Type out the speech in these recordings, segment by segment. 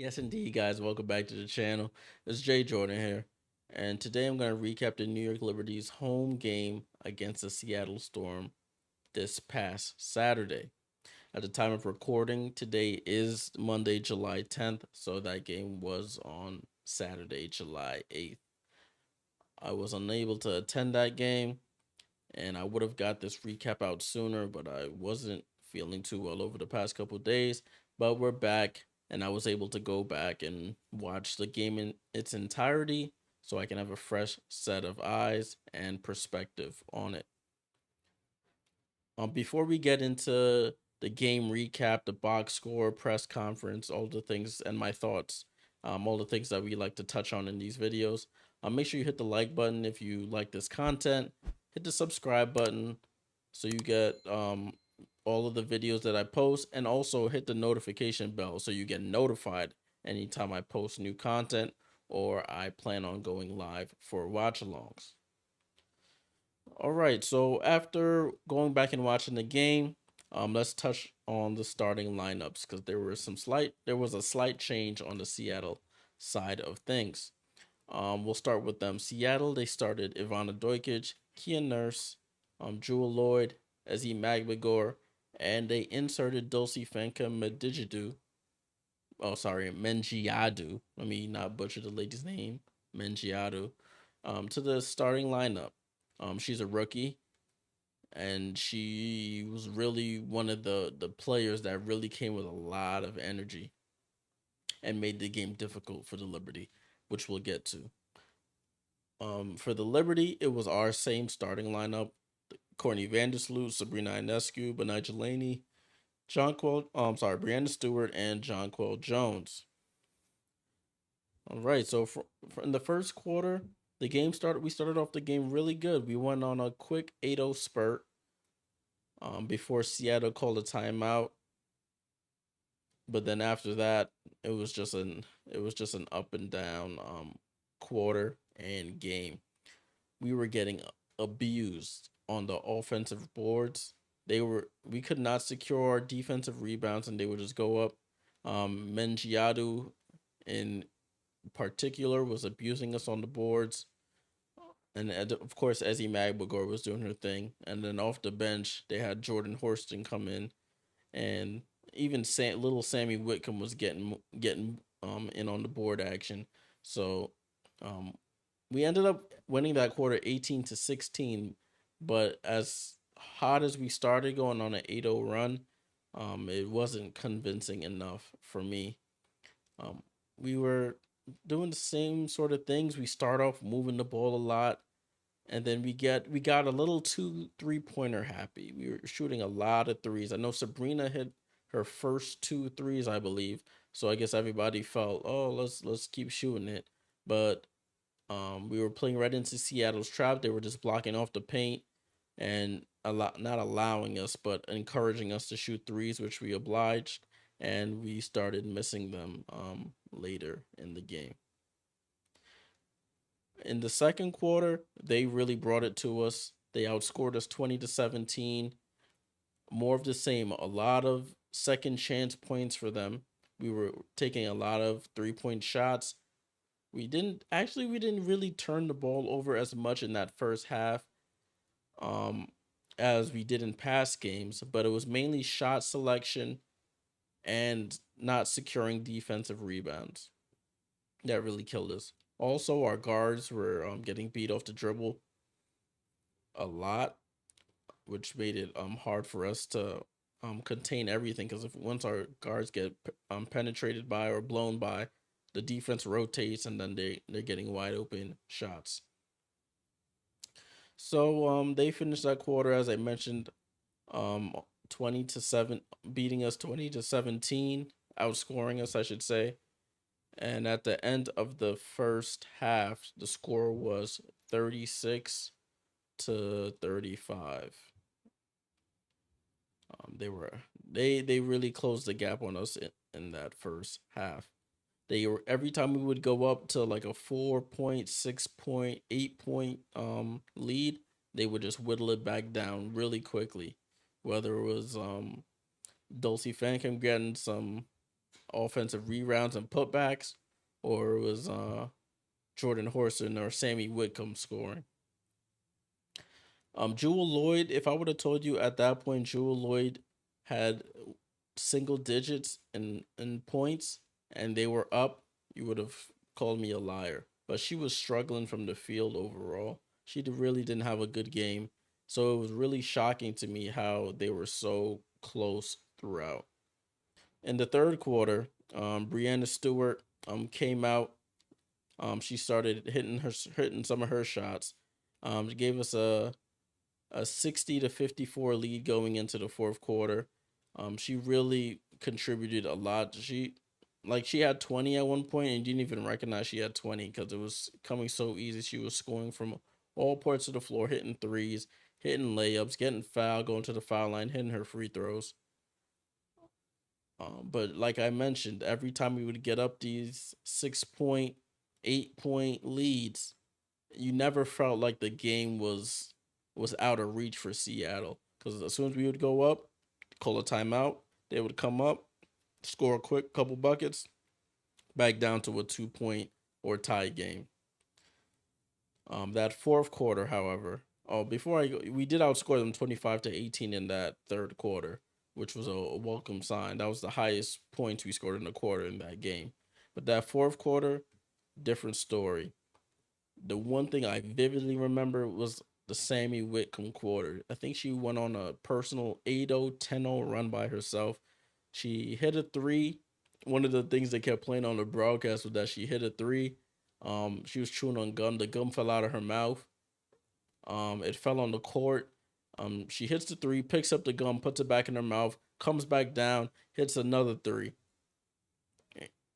Yes, indeed, guys. Welcome back to the channel. It's Jay Jordan here, and today I'm going to recap the New York Liberty's home game against the Seattle Storm this past Saturday. At the time of recording, today is Monday, July 10th, so that game was on Saturday, July 8th. I was unable to attend that game, and I would have got this recap out sooner, but I wasn't feeling too well over the past couple of days. But we're back, and I was able to go back and watch the game in its entirety so I can have a fresh set of eyes and perspective on it. Before we get into the game recap, the box score, press conference, all the things, and my thoughts, all the things that we like to touch on in these videos, make sure you hit the like button if you like this content. Hit the subscribe button so you get all of the videos that I post, and also hit the notification bell so you get notified anytime I post new content or I plan on going live for watch alongs. All right, so after going back and watching the game, let's touch on the starting lineups because there was a slight change on the Seattle side of things. We'll start with them. Seattle, they started Ivana Dojkic, Kia Nurse, Jewel Lloyd, Ezi Magbagor, and they inserted Dulcie Fanka Medigidu. Oh, sorry, Mengiadu. Let me not butcher the lady's name, Mengiadu, to the starting lineup. She's a rookie, and she was really one of the players that really came with a lot of energy and made the game difficult for the Liberty, which we'll get to. For the Liberty, it was our same starting lineup: Courtney Vandersloot, Sabrina Ionescu, Benigel Laney, Breanna Stewart, and Jonquel Jones. All right, so for in the first quarter, the game started. We started off the game really good. We went on a quick 8-0 spurt before Seattle called a timeout. But then after that, it was just an up and down quarter and game. We were getting abused on the offensive boards. We could not secure our defensive rebounds, and they would just go up. Mengiadu in particular was abusing us on the boards, and of course Ezi Magbagor was doing her thing. And then off the bench, they had Jordan Horston come in, and even little Sammy Whitcomb was getting in on the board action. So um, we ended up winning that quarter 18-16. But as hot as we started going on an 8-0 run, it wasn't convincing enough for me. We were doing the same sort of things. We start off moving the ball a lot, and then we got a little too 3-pointer happy. We were shooting a lot of threes. I know Sabrina hit her first two threes, I believe. So I guess everybody felt, oh, let's keep shooting it. But we were playing right into Seattle's trap. They were just blocking off the paint and not allowing us, but encouraging us to shoot threes, which we obliged, and we started missing them later in the game. In the second quarter, they really brought it to us. They outscored us 20-17. More of the same. A lot of second chance points for them. We were taking a lot of 3-point shots. We didn't really turn the ball over as much in that first half um as we did in past games, but it was mainly shot selection and not securing defensive rebounds that really killed us. Also, our guards were getting beat off the dribble a lot, which made it hard for us to contain everything. Because if once our guards get penetrated by or blown by, the defense rotates and then they're getting wide open shots. So they finished that quarter, as I mentioned, um 20-7, beating us 20-17, outscoring us, I should say. And at the end of the first half, the score was 36-35. They were they really closed the gap on us in that first half. They were every time we would go up to like a 4 point, 6 point, 8 point lead, they would just whittle it back down really quickly. Whether it was Dulcie Fankham getting some offensive rebounds and putbacks, or it was Jordan Horson or Sammy Whitcomb scoring. Jewel Lloyd, if I would have told you at that point Jewel Lloyd had single digits in points and they were up, you would have called me a liar. But she was struggling from the field overall. She really didn't have a good game. So it was really shocking to me how they were so close throughout. In the third quarter, Breanna Stewart came out. She started hitting some of her shots. Gave us a 60-54 lead going into the fourth quarter. She really contributed a lot. She had 20 at one point and didn't even recognize she had 20 because it was coming so easy. She was scoring from all parts of the floor, hitting threes, hitting layups, getting fouled, going to the foul line, hitting her free throws. But like I mentioned, every time we would get up these 6 point, 8 point leads, you never felt like the game was out of reach for Seattle. Because as soon as we would go up, call a timeout, they would come up, score a quick couple buckets, back down to a 2 point or tie game. That fourth quarter, however, before I go, we did outscore them 25-18 in that third quarter, which was a welcome sign. That was the highest points we scored in a quarter in that game. But that fourth quarter, different story. The one thing I vividly remember was the Sammy Whitcomb quarter. I think she went on a personal 8-0, 10-0 run by herself. She hit a three. One of the things they kept playing on the broadcast was that she hit a three. She was chewing on gum. The gum fell out of her mouth. It fell on the court. She hits the three, picks up the gum, puts it back in her mouth, comes back down, hits another three.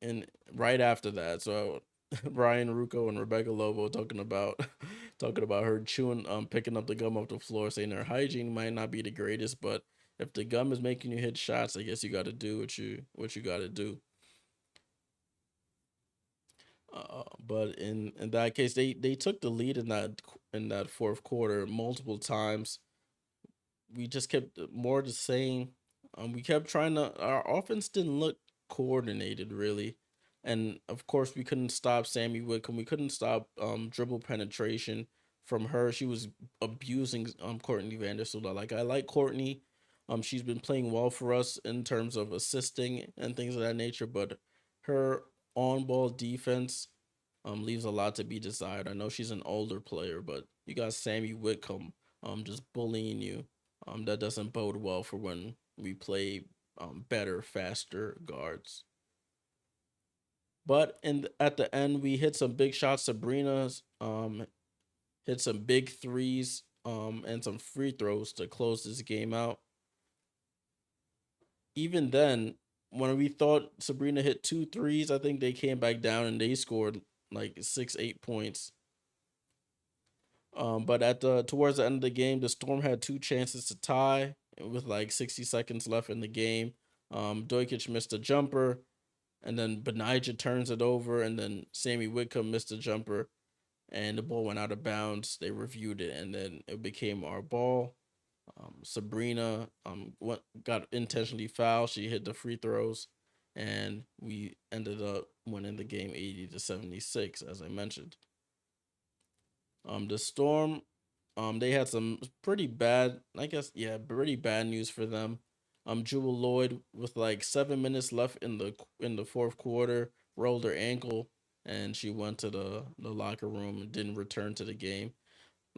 And right after that, so Brian Rucco and Rebecca Lobo talking about her chewing, picking up the gum off the floor, saying her hygiene might not be the greatest, but if the gum is making you hit shots, I guess you got to do what you got to do. But in that case, they took the lead in that fourth quarter multiple times. We just kept more the same. We kept trying to. Our offense didn't look coordinated really, and of course we couldn't stop Sammy Whitcomb. We couldn't stop dribble penetration from her. She was abusing Courtney Vandersloot. I like Courtney. She's been playing well for us in terms of assisting and things of that nature, but her on ball defense leaves a lot to be desired. I know she's an older player, but you got Sammy Whitcomb just bullying you. That doesn't bode well for when we play better, faster guards. But at the end, we hit some big shots. Sabrina's hit some big threes and some free throws to close this game out. Even then, when we thought Sabrina hit two threes, I think they came back down and they scored like 6, 8 points. But at the towards the end of the game, the Storm had two chances to tie with like 60 seconds left in the game. Dojkic missed a jumper, and then Benija turns it over, and then Sammy Whitcomb missed a jumper, and the ball went out of bounds. They reviewed it, and then it became our ball. Sabrina got intentionally fouled. She hit the free throws, and we ended up winning the game 80-76, as I mentioned. The Storm, they had some pretty bad, I guess, yeah, pretty bad news for them. Jewel Lloyd, with like 7 minutes left in the fourth quarter, rolled her ankle, and she went to the locker room and didn't return to the game.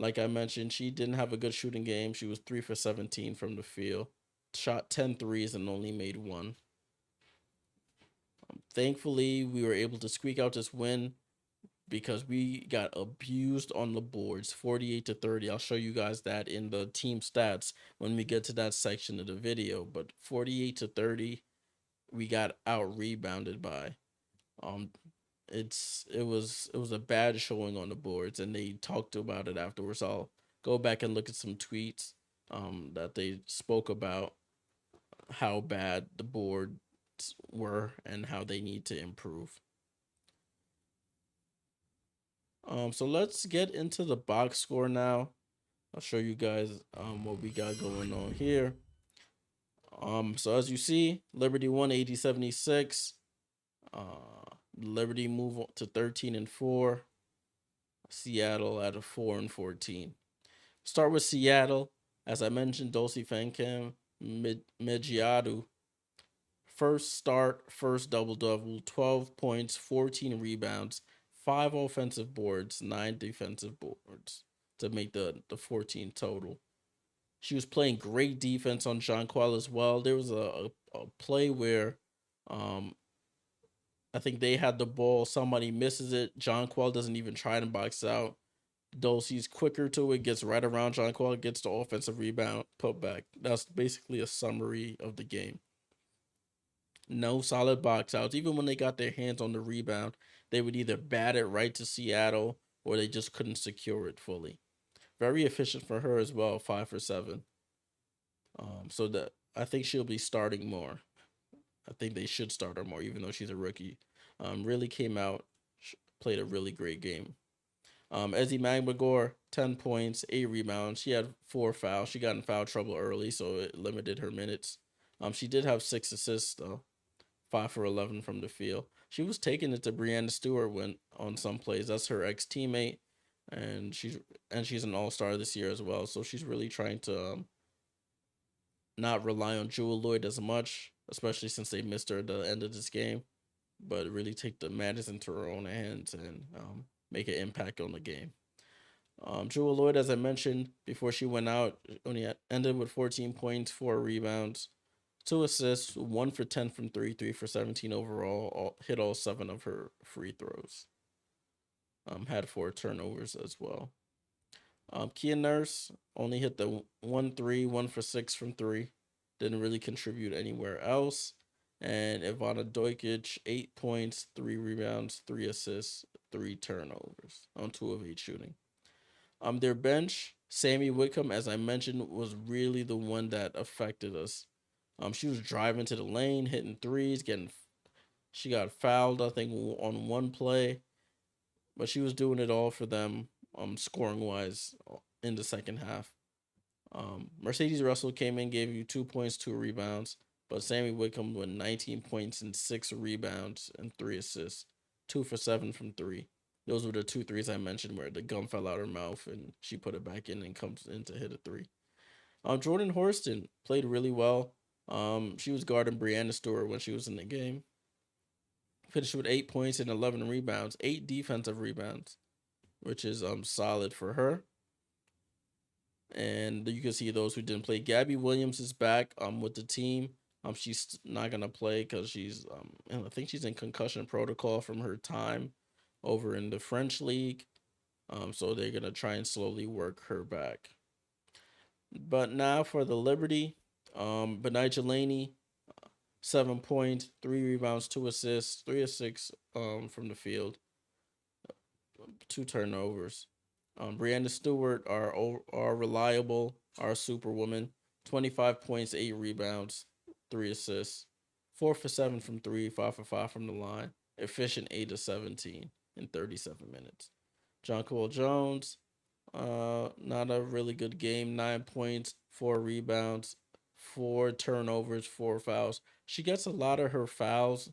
Like I mentioned, she didn't have a good shooting game. She was 3 for 17 from the field, shot 10 threes and only made one. Thankfully, we were able to squeak out this win because we got abused on the boards 48-30. I'll show you guys that in the team stats when we get to that section of the video. But 48-30, we got out rebounded by. Um it was a bad showing on the boards, and they talked about it afterwards. I'll go back and look at some tweets that they spoke about how bad the boards were and how they need to improve. So let's get into the box score now. I'll show you guys what we got going on here. So as you see, Liberty won 80-76. Liberty move to 13-4. Seattle at a 4-14. Start with Seattle. As I mentioned, Dulcie Fancam Medjiadu. First start, first double double, 12 points, 14 rebounds, 5 offensive boards, 9 defensive boards to make the 14 total. She was playing great defense on Jonquil as well. There was a play where um, I think they had the ball. Somebody misses it. Jonquil doesn't even try to box out. Dulcie's quicker to it, gets right around Jonquil, gets the offensive rebound, put back. That's basically a summary of the game. No solid box outs. Even when they got their hands on the rebound, they would either bat it right to Seattle or they just couldn't secure it fully. Very efficient for her as well, 5 for 7. So that I think she'll be starting more. I think they should start her more, even though she's a rookie. Really came out, played a really great game. Ezzy Magmagor, 10 points, 8 rebounds. She had 4 fouls. She got in foul trouble early, so it limited her minutes. She did have 6 assists though, 5 for 11 from the field. She was taking it to Breanna Stewart when on some plays. That's her ex teammate, and she's an all star this year as well. So she's really trying to not rely on Jewel Lloyd as much, especially since they missed her at the end of this game, but really take the matters into her own hands and make an impact on the game. Jewel Lloyd, as I mentioned before she went out, only ended with 14 points, 4 rebounds, 2 assists, 1 for 10 from 3, 3 for 17 overall. Hit all 7 of her free throws. Had 4 turnovers as well. Kia Nurse only hit the 1 3, 1 for 6 from 3. Didn't really contribute anywhere else. And Ivana Dojkic, 8 points, 3 rebounds, 3 assists, 3 turnovers on 2 of 8 shooting. Their bench, Sammy Whitcomb, as I mentioned, was really the one that affected us. She was driving to the lane, hitting threes, she got fouled, I think, on one play, but she was doing it all for them, scoring wise, in the second half. Mercedes Russell came in, gave you 2 points, 2 rebounds, but Sammy Whitcomb with 19 points and 6 rebounds and 3 assists, 2 for 7 from 3. Those were the 2 threes I mentioned where the gum fell out her mouth and she put it back in and comes in to hit a 3. Jordan Horston played really well. She was guarding Breanna Stewart when she was in the game. Finished with 8 points and 11 rebounds, 8 defensive rebounds, which is solid for her. And you can see those who didn't play. Gabby Williams is back with the team. She's not gonna play because she's and I think she's in concussion protocol from her time over in the French league. So they're gonna try and slowly work her back. But now for the Liberty, Benijah Laney, 7 points, 3 rebounds, 2 assists, 3 of 6 from the field, 2 turnovers. Breanna Stewart, our reliable, our superwoman, 25 points, 8 rebounds, 3 assists, 4 for 7 from 3, 5 for 5 from the line, efficient 8 of 17 in 37 minutes. Jonquil Jones, not a really good game. 9 points, 4 rebounds, 4 turnovers, 4 fouls. She gets a lot of her fouls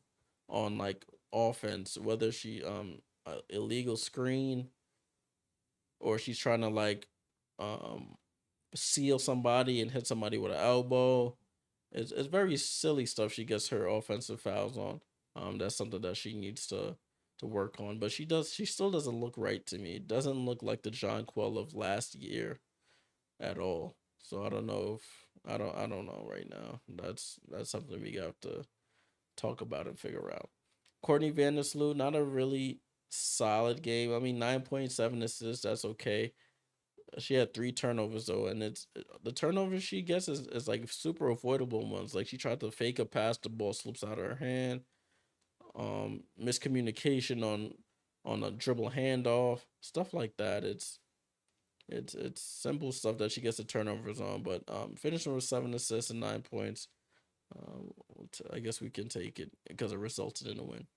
on like offense, whether she illegal screen or she's trying to like um seal somebody and hit somebody with an elbow. It's very silly stuff she gets her offensive fouls on. That's something that she needs to work on. But she still doesn't look right to me. It doesn't look like the Jonquil of last year at all. So I don't know if I don't know right now. That's something we got to talk about and figure out. Courtney Vandersloot, not a really solid game. I mean, 9.7 assists, that's okay. She had 3 turnovers though, and it's the turnovers she gets is like super avoidable ones. Like she tried to fake a pass, the ball slips out of her hand. Miscommunication on a dribble handoff, stuff like that. It's simple stuff that she gets the turnovers on, but finishing with 7 assists and 9 points. I guess we can take it because it resulted in a win.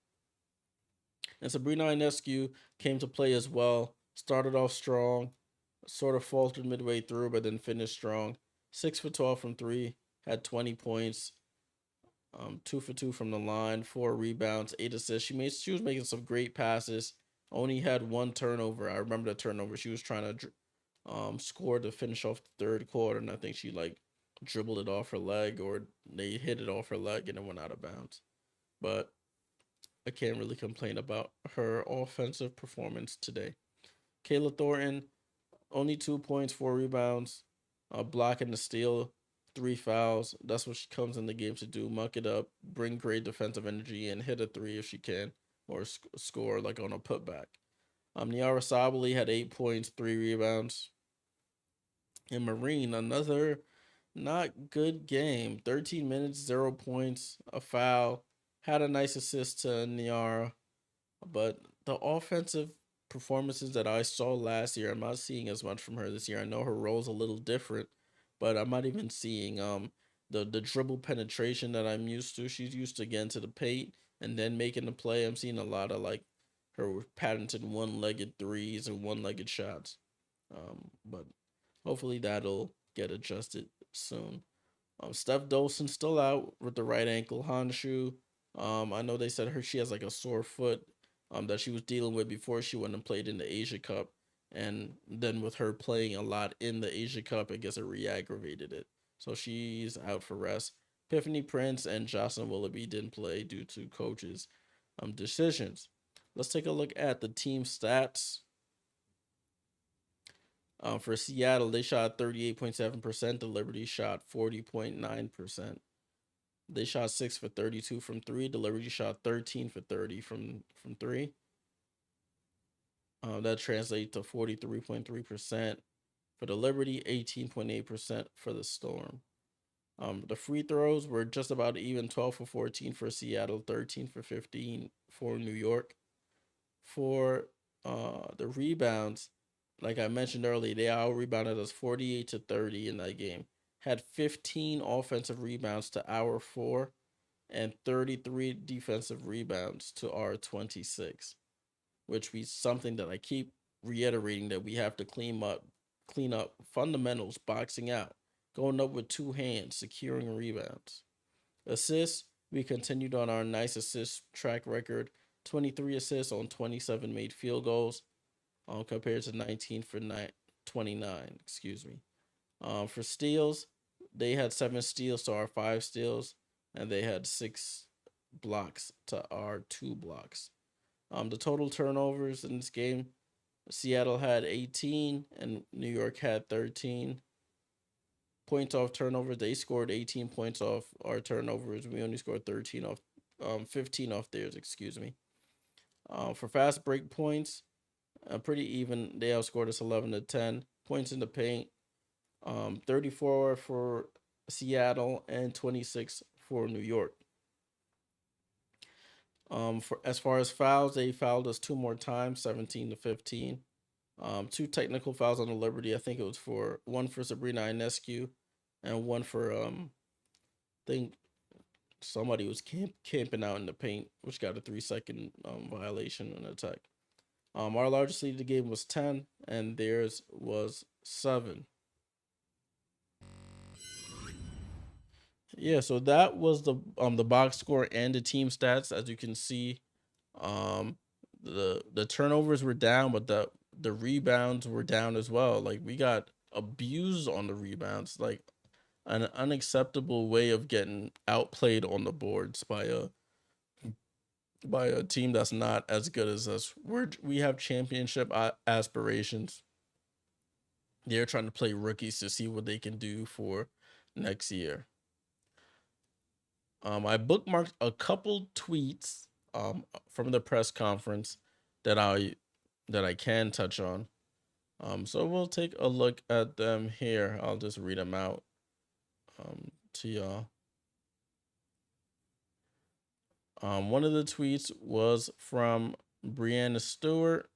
And Sabrina Ionescu came to play as well. Started off strong, sort of faltered midway through, but then finished strong. 6 for 12 from 3, had 20 points, 2 for 2 from the line, 4 rebounds, 8 assists. She was making some great passes. Only had one turnover. I remember the turnover. She was trying to score to finish off the third quarter, and I think she like dribbled it off her leg, or they hit it off her leg and it went out of bounds. But I can't really complain about her offensive performance today. Kayla Thornton, only 2 points, 4 rebounds, a block and a steal, 3 fouls. That's what she comes in the game to do: muck it up, bring great defensive energy, and hit a three if she can, or score like on a putback. Niara Sabali had 8 points, 3 rebounds. And Marine, another not good game. 13 minutes, 0 points, a foul. Had a nice assist to Niara, but the offensive performances that I saw last year, I'm not seeing as much from her this year. I know her role's a little different, but I'm not even seeing the dribble penetration that I'm used to. She's used to getting to the paint and then making the play. I'm seeing a lot of like her patented one-legged threes and one-legged shots. But hopefully that'll get adjusted soon. Steph Dolson still out with the right ankle Hanshu. I know they said she has like a sore foot that she was dealing with before she went and played in the Asia Cup, and then with her playing a lot in the Asia Cup, I guess it re-aggravated it. So she's out for rest. Tiffany Prince and Jocelyn Willoughby didn't play due to coaches' decisions. Let's take a look at the team stats. For Seattle, they shot 38.7%. The Liberty shot 40.9%. They shot 6 for 32 from three. The Liberty shot 13 for 30 from three. That translates to 43.3% for the Liberty, 18.8% for the Storm. The free throws were just about even: 12 for 14 for Seattle, 13 for 15 for New York. For the rebounds, like I mentioned earlier, they out rebounded us 48-30 in that game. Had 15 offensive rebounds to our 4 and 33 defensive rebounds to our 26, which is something that I keep reiterating that we have to clean up fundamentals, boxing out, going up with two hands, securing rebounds. Assists, we continued on our nice assist track record: 23 assists on 27 made field goals, compared to 19 for 29. Excuse me. For steals, they had 7 steals to our 5 steals, and they had 6 blocks to our 2 blocks. The total turnovers in this game: Seattle had 18 and New York had 13. Points off turnovers, they scored 18 points off our turnovers. We only scored 15 off theirs. Excuse me. For fast break points, pretty even. They outscored us 11-10. Points in the paint, 34 for Seattle and 26 for New York. For as far as fouls, they fouled us 2 more times, 17-15. 2 technical fouls on the Liberty. I think it was for one for Sabrina Ionescu, and one for I think somebody was camping out in the paint, which got a 3-second violation and attack. Our largest lead of the game was 10, and theirs was 7. Yeah, so that was the box score and the team stats. As you can see, um, the turnovers were down, but the rebounds were down as well. Like, we got abused on the rebounds, like an unacceptable way of getting outplayed on the boards by a team that's not as good as us. We have championship aspirations. They're trying to play rookies to see what they can do for next year. I bookmarked a couple tweets from the press conference that I can touch on. So we'll take a look at them here. I'll just read them out to y'all. One of the tweets was from Breanna Stewart.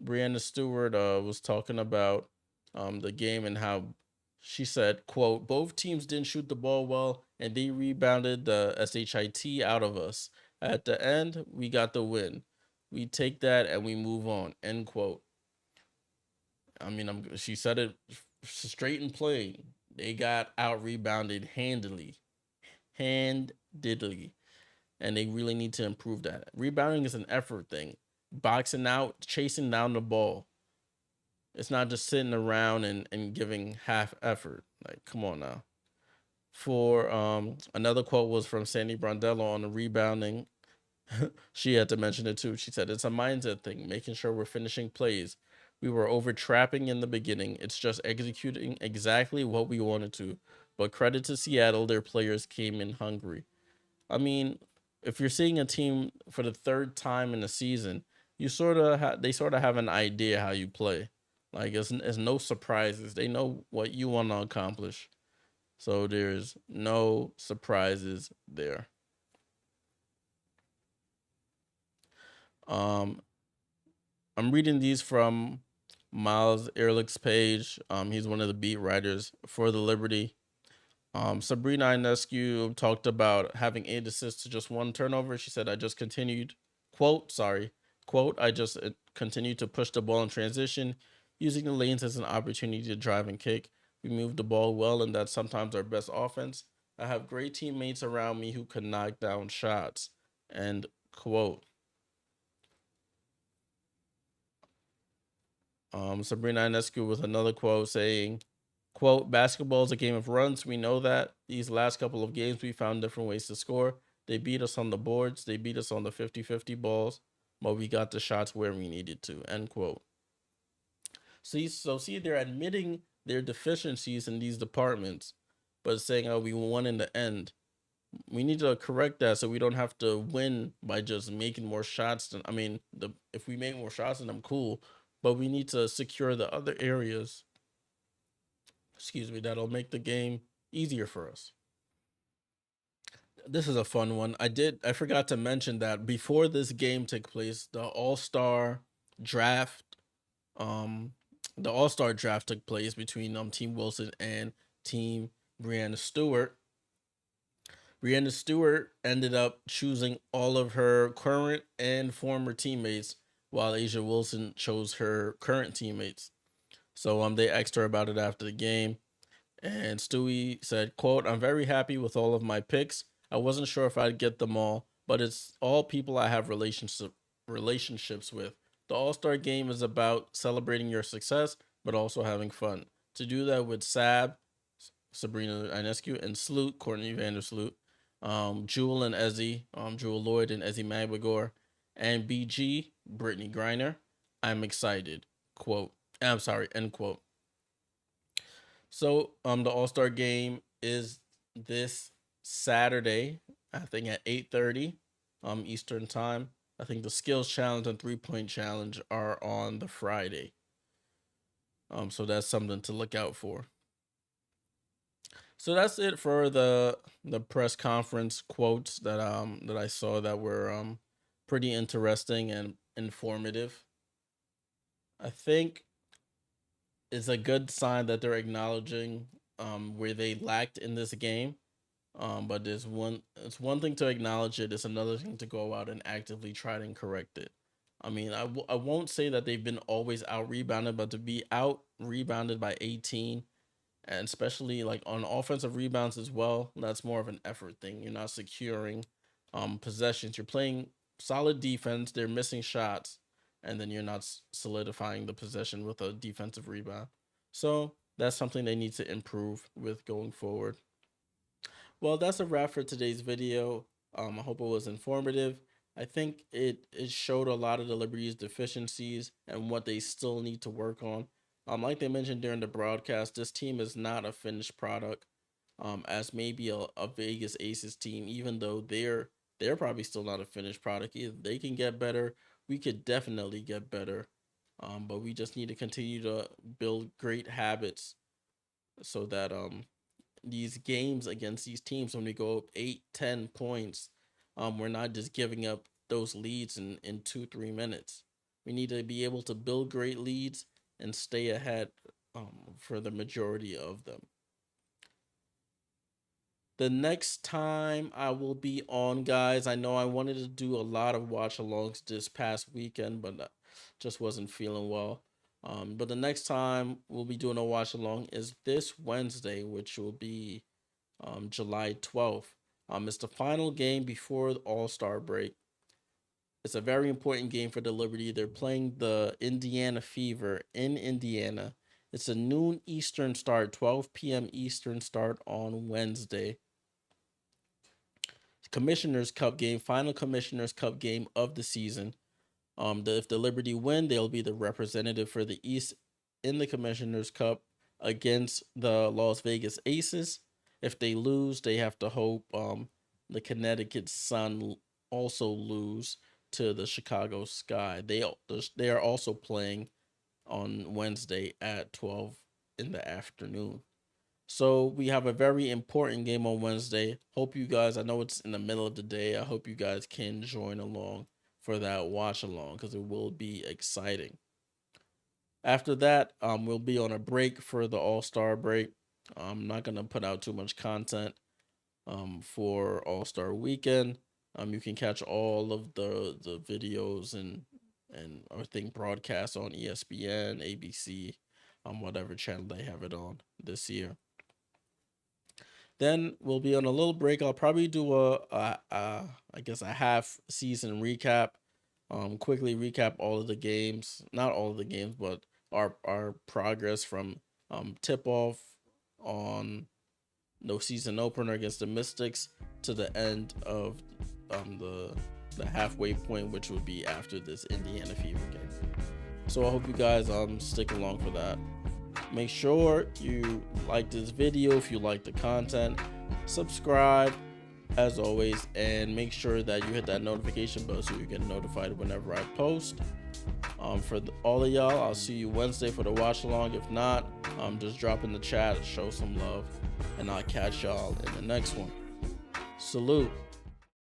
Breanna Stewart was talking about the game and how she said, quote, "Both teams didn't shoot the ball well and they rebounded the SHIT out of us. At the end, we got the win. We take that and we move on," end quote. I mean, she said it straight and plain. They got out rebounded handily. handedly, and they really need to improve that. Rebounding is an effort thing. Boxing out, chasing down the ball. It's not just sitting around and giving half effort. Like, come on now. For another quote was from Sandy Brondello on the rebounding. She had to mention it too. She said it's a mindset thing, making sure we're finishing plays. We were over trapping in the beginning. It's just executing exactly what we wanted to. But credit to Seattle, their players came in hungry. I mean, if you're seeing a team for the third time in the season, you they sort of have an idea how you play. Like it's no surprises. They know what you want to accomplish. So there's no surprises there. Um, I'm reading these from Miles Ehrlich's page. He's one of the beat writers for the Liberty. Sabrina Ionescu talked about having 8 assists to just 1 turnover. She said, I just continued, quote, I just continued to push the ball in transition, using the lanes as an opportunity to drive and kick. We moved the ball well, and that's sometimes our best offense. I have great teammates around me who can knock down shots, end quote. Sabrina Ionescu with another quote saying, quote, basketball is a game of runs. We know that. These last couple of games, we found different ways to score. They beat us on the boards. They beat us on the 50-50 balls, but we got the shots where we needed to, end quote. See, they're admitting their deficiencies in these departments, but saying, oh, we won in the end. We need to correct that so we don't have to win by just making more shots. I mean, if we make more shots than them, cool, but we need to secure the other areas, excuse me, that'll make the game easier for us. This is a fun one. I forgot to mention that before this game took place, draft, um, the All-Star draft took place between Team Wilson and Team Breanna Stewart. Breanna Stewart ended up choosing all of her current and former teammates, while Asia Wilson chose her current teammates. So they asked her about it after the game. And Stewie said, quote, I'm very happy with all of my picks. I wasn't sure if I'd get them all, but it's all people I have relationships with. The All-Star game is about celebrating your success, but also having fun. To do that with Sabrina Ionescu, and Sloot, Courtney Vandersloot, Jewel and Ezzy, Jewel Lloyd and Ezzy Magbagor, and BG, Brittany Griner. I'm excited. Quote. I'm sorry, end quote. So the All-Star game is this Saturday, I think at 8:30 Eastern time. I think the skills challenge and 3-point challenge are on the Friday. So that's something to look out for. So that's it for the press conference quotes that I saw that were pretty interesting and informative. I think it's a good sign that they're acknowledging where they lacked in this game. But it's one thing to acknowledge it. It's another thing to go out and actively try and correct it. I mean, I won't say that they've been always out rebounded, but to be out rebounded by 18, and especially like on offensive rebounds as well, that's more of an effort thing. You're not securing possessions. You're playing solid defense. They're missing shots, and then you're not solidifying the possession with a defensive rebound. So that's something they need to improve with going forward. Well, that's a wrap for today's video. I hope it was informative. I think it showed a lot of the Liberty's deficiencies and what they still need to work on. Like they mentioned during the broadcast, this team is not a finished product. As maybe a Vegas Aces team, even though they're probably still not a finished product either. They can get better. We could definitely get better. But we just need to continue to build great habits so that these games against these teams, when we go up 8, 10 points, we're not just giving up those leads in 2, 3 minutes. We need to be able to build great leads and stay ahead for the majority of them. The next time I will be on, guys, I know I wanted to do a lot of watch alongs this past weekend, but just wasn't feeling well. But the next time we'll be doing a watch along is this Wednesday, which will be July 12th. It's the final game before the All-Star break. It's a very important game for the Liberty. They're playing the Indiana Fever in Indiana. It's a noon Eastern start, 12 p.m. Eastern start on Wednesday. Commissioner's Cup game, final Commissioner's Cup game of the season. If the Liberty win, they'll be the representative for the East in the Commissioner's Cup against the Las Vegas Aces. If they lose, they have to hope the Connecticut Sun also lose to the Chicago Sky. They are also playing on Wednesday at 12 in the afternoon. So we have a very important game on Wednesday. Hope you guys, I know it's in the middle of the day. I hope you guys can join along for that watch along because it will be exciting. After that, we'll be on a break for the All-Star break. I'm not gonna put out too much content for All-Star weekend. You can catch all of the videos and everything broadcast on ESPN, ABC, whatever channel they have it on this year. Then we'll be on a little break. I'll probably do I guess a half season recap. Quickly recap all of the games, not all of the games, but our progress from tip off on no season opener against the Mystics to the end of the halfway point, which would be after this Indiana Fever game. So I hope you guys stick along for that. Make sure you like this video if you like the content, subscribe as always, and make sure that you hit that notification bell so you get notified whenever I post. For all of y'all, I'll see you Wednesday for the watch along. If not, just drop in the chat, show some love, and I'll catch y'all in the next one. Salute.